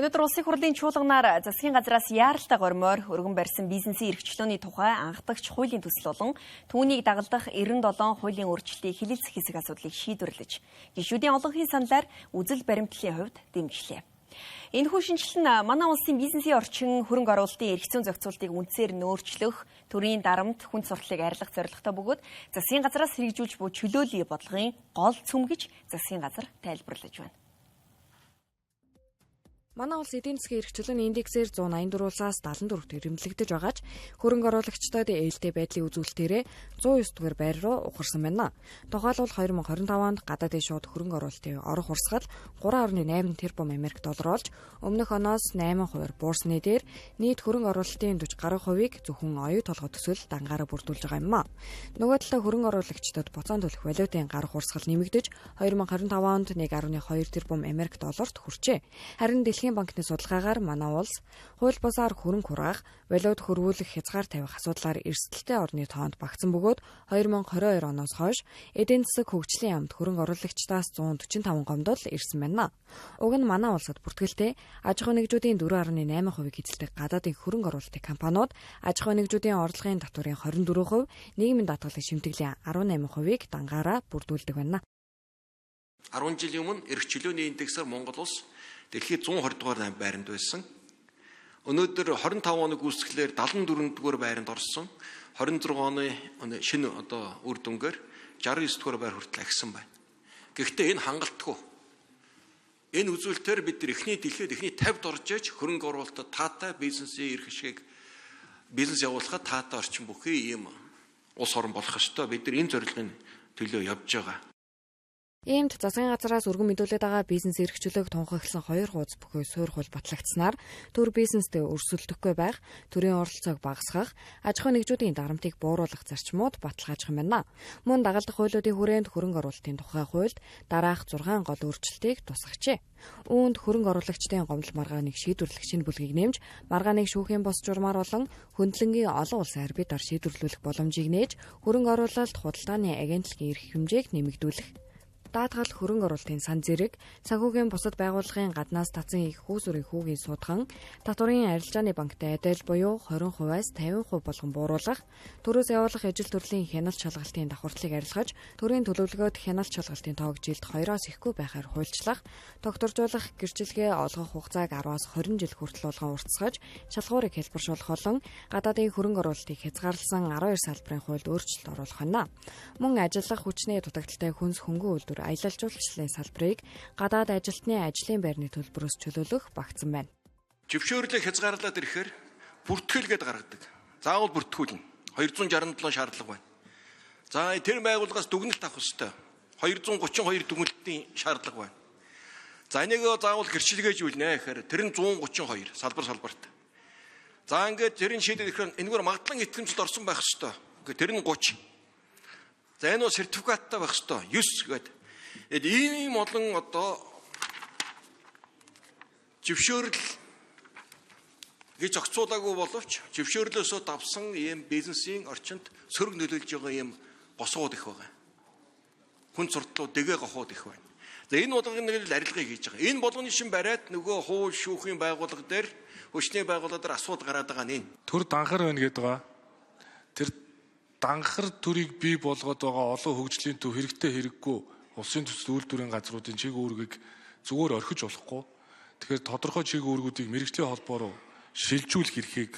Өнөөдөр улсын хурлын чуулганаар засгийн газраас яаралтай гормоор өргөн барьсан бизнесийн эрхчлөөний тухай анхдагч хуулийн төсөл болон түүнийг дагалдах 97 хуулийн өөрчлөлтийг хэлэлцэх хэсэг асуудлыг шийдвэрлэж, гишүүдийн олонхын саналаар үзэл баримтлалын хувьд дэмжлээ. Энэхүү шинжилэл нь манай улсын бизнесийн орчин хөрөнгө оруулалтын эрх зүйн зохицуултыг үндсээр нөөцлөх, төрийн дарамт, хүнд сурталыг арилгах зорилготой бөгөөд засгийн газраас хэрэгжүүлж буй чөлөөллийн бодлогын гол цөм гэж засгийн газар тайлбарлаж байна. Манай улс эдийн засгийн эрх чөлөөний индексээр 184-аас 74-т ирэмблэгдэж байгаа ч хөрөнгө оруулагчдад ээлтэй байдлын үзүүлэлтээрээ 109-р байр руу ухарсан байна. Тухайлбал 2025 онд гадаадын шууд хөрөнгө оруулалтын орох урсгал 3.8 тэрбум Америк доллар болж өмнөх оноос 8% буурсны дээр нийт хөрөнгө оруулалтын 40 гаруй хувийг зөвхөн оюу толгой төсөл дангаараа бүрдүүлж байгаа юм а. Нөгөө талаа хөрөнгө оруулагчдад буцаан төлөх валютын гарах урсгал нэмэгдэж 2025 онд 1.2 тэрбум Америк долларт хүрчээ. Харин Дэлхийн банкны судалгаагаар манай улс хууль бусаар хөрөнгө хураах, валют хөрвүүлэх хязгаар тавих асуудлаар эрсдэлтэй орны тоонд багтсан бөгөөд 2022 оноос хойш эдийн засаг хөгжлийн яамд хөрөнгө оруулагчдаас 145 гомдол ирсэн байна. Уг нь манай улсад бүртгэлтэй аж ахуй нэгжүүдийн 4.8% эзэлдэг гадаадын хөрөнгө оруулалтын компаниуд аж ахуй нэгжүүдийн орлогын татварын 24%, нийгмийн даатгалын шимтгэлийн 18%-ыг дангаараа бүрдүүлдэг байна. 10 жилийн өмнө эрх чөлөөний индексээр Монгол улс дэлхийд 120 дугаар байранд байсан. Өнөөдөр 25 хоног үүсгэлээр 74 дугаар байранд орсон. 26 оны шинэ үр дүнгээр 69 дугаар байр хүртэл агсан байна. Гэхдээ энэ хангалтгүй. Энэ үзүүлэлтээр бид дэлхийд эхний 50-д орж иж хөрөнгө оруулалтад таатай бизнесийн эрх ашиг бизнес явуулахад таатай орчин бүхий ийм улс орн болох ёстой. Бид нар энэ зорилгын төлөө явж байгаа. Иймд засгийн газраас өргөн мэдүүлээд байгаа бизнес эрх чөлөөг тунхагласан 2 хуудас бүхий суурь хууль батлагдсанаар төр бизнестэй өрсөлдөхгүй байх, төрийн оролцоог багасгах, аж ахуй нэгжүүдийн дарамтыг бууруулах зарчмууд баталгаажих юм байна. Мөн дагалдах хуулиудын хүрээнд хөрөнгө оруулалтын тухай хуульд дараах 6 гол өөрчлөлтийг тусгажээ. Үүнд хөрөнгө оруулагчдын гомдол маргааныг шийдвэрлэх шинэ бүлгийг нэмж, маргааныг шүүхийн бус журмаар болон хөндлөнгийн олон улсын арбитраар шийдвэрлэх боломжийг нээж, хөрөнгө оруулалт худалдааны агентлагийн эрх хэмжээг нэмэгдүүлэх. Даатгал хөрөнгө оруулалтын сан зэрэг, санхүүгийн бусад байгууллагын гаднаас татсан их хүүсвэрийн хүүгийн судхан, татварын арилжааны банктай адил буюу 20%-аас 50% болгон бууруулах, төрөөс явуулах ижил төрлийн хяналт шалгалтын давхартлыг арилгаж, төрийн төлөвлөгөөд хяналт шалгалтын тоог жилд 2-оос ихгүй байхаар хуульчлах, докторжуулах гэрчилгээ олгох хугацааг 10-аас 20 жил хүртэл болгон уртасгаж, шалгуурыг хэлбэршүүлэх болон гадаадын хөрөнгө оруулалтыг хязгаарласан 12 салбарын хуульд өөрчлөлт оруулах байна. Мөн ажиллах хүчний дутагдaltaй хүнс хөнгөн үйлдвэр аялал жуулчлалын салбарыг гадаад ажилтны ажлын байрны төлбөрөөс чөлөөлөх багтсан байна. Зөвшөөрлийг хязгаарлаад ирэхээр бүртгүүлгээд гаргадаг. Заавал бүртгүүлнэ. 267 шаардлага байна. За тэр байгууллагаас дүгнэлт авах ёстой. 232 дүгнэлтийн шаардлага байна. За энийг заавал гэрчилгээжүүлнэ гэхээр тэр нь 132 салбарт. За ингээд тэрийн шийдэл ирэхээр энэгээр магадлан итгэмжлэлд орсон байх ёстой. Тэр нь 30. За энэ бол сертификаттай байх ёстой. 9 гэдэг. Ийм олон зөвшөөрөл гэж зохицуулаагүй боловч зөвшөөрлөөсөө давсан ийм бизнесийн орчинд сөрөг нөлөөлж байгаа ийм босгууд их байгаа. Хүн суртлууд дэгээ гохоод их байна. За энэ болгоны арилгыг хийж байгаа. Энэ болгоны шин бариад нөгөө хууль шүүхийн байгууллага дээр хүчний байгууллага дээр асуудал гараад байгаа нь энэ. Төр данхар байна гэдэг байгаа. Тэр данхар төрийг бий болгоод байгаа олон хөгжлийн төв хэрэгтэй хэрэггүй улсын төсөл үйлдвэрийн газруудын чиг үүргийг зүгээр орхиж болохгүй. Тэгэхээр тодорхой чиг үүргүүдийг мэргэжлийн холбоо руу шилжүүлэх эрхийг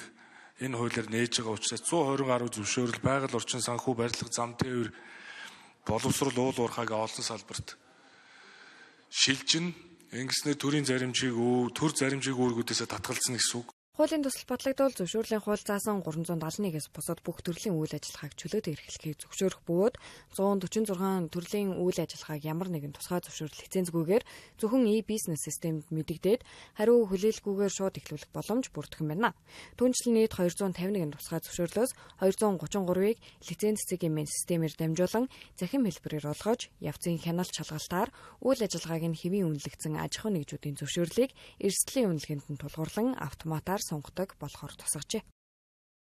энэ хуулиар нээж байгаа учраас 120 гаруй зөвшөөрөл байгаль орчин санхүү барилга зам тээвэр боловсрол уул уурхайг олон салбарт шилжин ингэснээр төрийн заримжийг төр заримжийг үүргүүдээс татгалзсан гэсэн үг. Хуулийн төсөл батлагдвал зөвшөөрлийн хууль заасан 371-ээс бусад бүх төрлийн үйл ажиллагааг чөлөөтэй эрхлэхийг зөвшөөрөх бөгөөд 146 төрлийн үйл ажиллагааг ямар нэгэн тусгай зөвшөөрөл лицензгүйгээр зөвхөн e-бизнес системд мэдэгдээд хариу хүлээлгүйгээр шууд эхлүүлэх боломж бүрдэх юм байна. Түүнчлэн нийт 251 тусгай зөвшөөрлөөс 233-ыг лиценз цэгийн мэн системээр дамжуулан захим хэлбэрээр олгож, явцын хяналт шалгалтаар үйл ажиллагааг нь хэвийн үнэлэгдсэн аж ахуй нэгжүүдийн зөвшөөрлийг эрсдлийн үнэлгээнд нь тулгуурлан автоматар сонгодог болохоор тусгажээ.